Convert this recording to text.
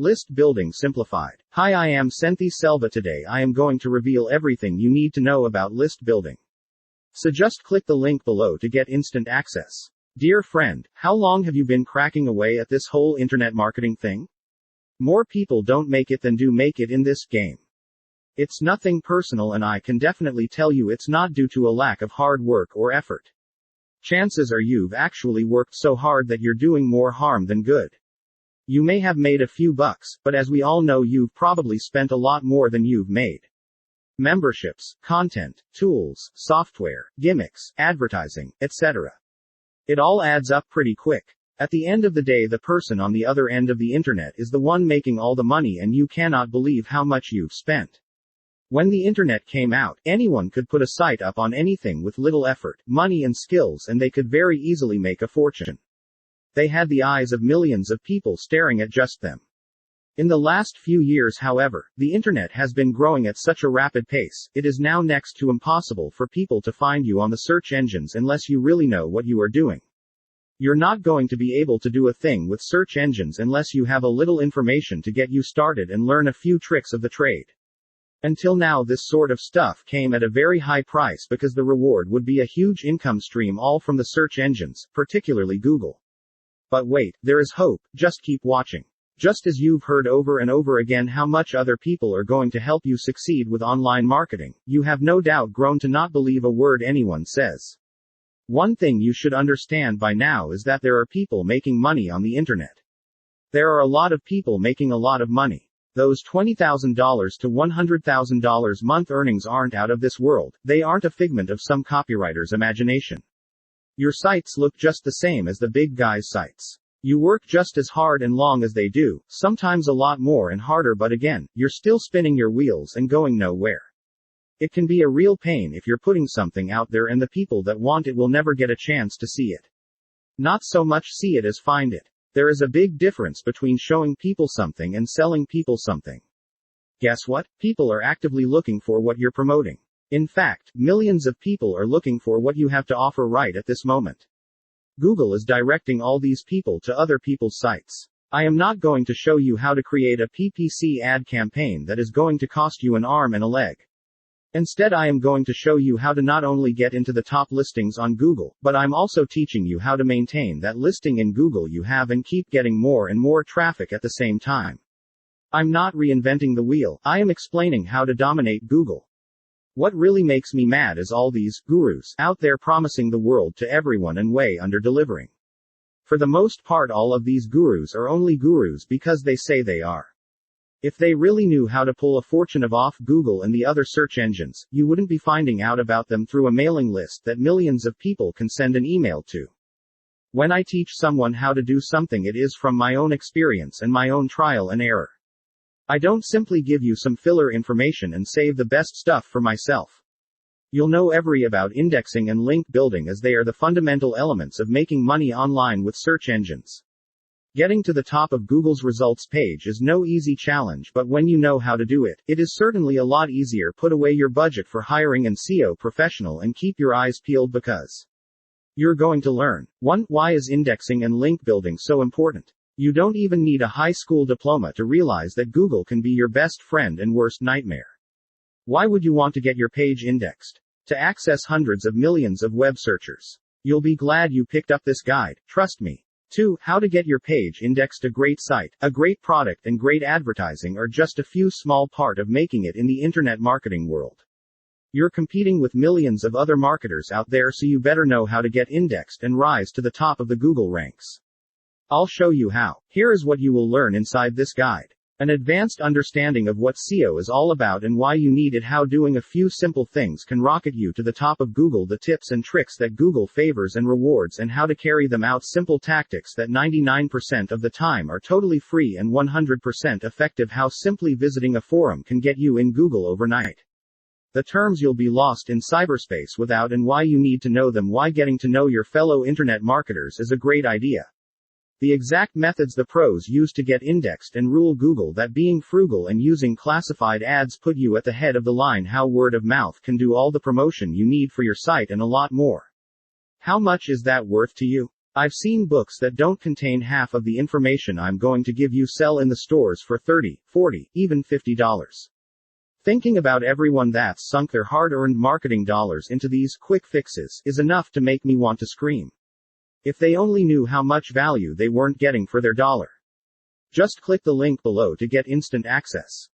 List building simplified. Hi, I am Senthi Selva. Today I am going to reveal everything you need to know about list building. So just click the link below to get instant access. Dear friend, how long have you been cracking away at this whole internet marketing thing? More people don't make it than do make it in this game. It's nothing personal, and I can definitely tell you it's not due to a lack of hard work or effort. Chances are you've actually worked so hard that you're doing more harm than good. You may have made a few bucks, but as we all know, you've probably spent a lot more than you've made. Memberships, content, tools, software, gimmicks, advertising, etc. It all adds up pretty quick. At the end of the day, the person on the other end of the internet is the one making all the money, and you cannot believe how much you've spent. When the internet came out, anyone could put a site up on anything with little effort, money and skills, and they could very easily make a fortune. They had the eyes of millions of people staring at just them. In the last few years, however, the internet has been growing at such a rapid pace, it is now next to impossible for people to find you on the search engines unless you really know what you are doing. You're not going to be able to do a thing with search engines unless you have a little information to get you started and learn a few tricks of the trade. Until now, this sort of stuff came at a very high price because the reward would be a huge income stream, all from the search engines, particularly Google. But wait, there is hope. Just keep watching. Just as you've heard over and over again how much other people are going to help you succeed with online marketing, you have no doubt grown to not believe a word anyone says. One thing you should understand by now is that there are people making money on the internet. There are a lot of people making a lot of money. Those $20,000 to $100,000 month earnings aren't out of this world. They aren't a figment of some copywriter's imagination. Your sites look just the same as the big guys' sites. You work just as hard and long as they do, sometimes a lot more and harder, but again, you're still spinning your wheels and going nowhere. It can be a real pain if you're putting something out there and the people that want it will never get a chance to see it. Not so much see it as find it. There is a big difference between showing people something and selling people something. Guess what? People are actively looking for what you're promoting. In fact, millions of people are looking for what you have to offer right at this moment. Google is directing all these people to other people's sites. I am not going to show you how to create a PPC ad campaign that is going to cost you an arm and a leg. Instead, I am going to show you how to not only get into the top listings on Google, but I'm also teaching you how to maintain that listing in Google you have and keep getting more and more traffic at the same time. I'm not reinventing the wheel. I am explaining how to dominate Google. What really makes me mad is all these gurus out there promising the world to everyone and way under delivering. For the most part, all of these gurus are only gurus because they say they are. If they really knew how to pull a fortune off Google and the other search engines, you wouldn't be finding out about them through a mailing list that millions of people can send an email to. When I teach someone how to do something, it is from my own experience and my own trial and error. I don't simply give you some filler information and save the best stuff for myself. You'll know everything about indexing and link building, as they are the fundamental elements of making money online with search engines. Getting to the top of Google's results page is no easy challenge, but when you know how to do it, it is certainly a lot easier. Put away your budget for hiring an SEO professional and keep your eyes peeled, because you're going to learn. 1. Why is indexing and link building so important? You don't even need a high school diploma to realize that Google can be your best friend and worst nightmare. Why would you want to get your page indexed? To access hundreds of millions of web searchers. You'll be glad you picked up this guide, trust me. 2. How to get your page indexed. A great site, a great product, and great advertising are just a few small part of making it in the internet marketing world. You're competing with millions of other marketers out there, so you better know how to get indexed and rise to the top of the Google ranks. I'll show you how. Here is what you will learn inside this guide. An advanced understanding of what SEO is all about and why you need it, how doing a few simple things can rocket you to the top of Google, the tips and tricks that Google favors and rewards, and how to carry them out, simple tactics that 99% of the time are totally free and 100% effective, how simply visiting a forum can get you in Google overnight. The terms you'll be lost in cyberspace without and why you need to know them, why getting to know your fellow internet marketers is a great idea. The exact methods the pros use to get indexed and rule Google, that being frugal and using classified ads put you at the head of the line, how word of mouth can do all the promotion you need for your site, and a lot more. How much is that worth to you? I've seen books that don't contain half of the information I'm going to give you sell in the stores for $30, $40, even $50. Thinking about everyone that's sunk their hard-earned marketing dollars into these quick fixes is enough to make me want to scream. If they only knew how much value they weren't getting for their dollar. Just click the link below to get instant access.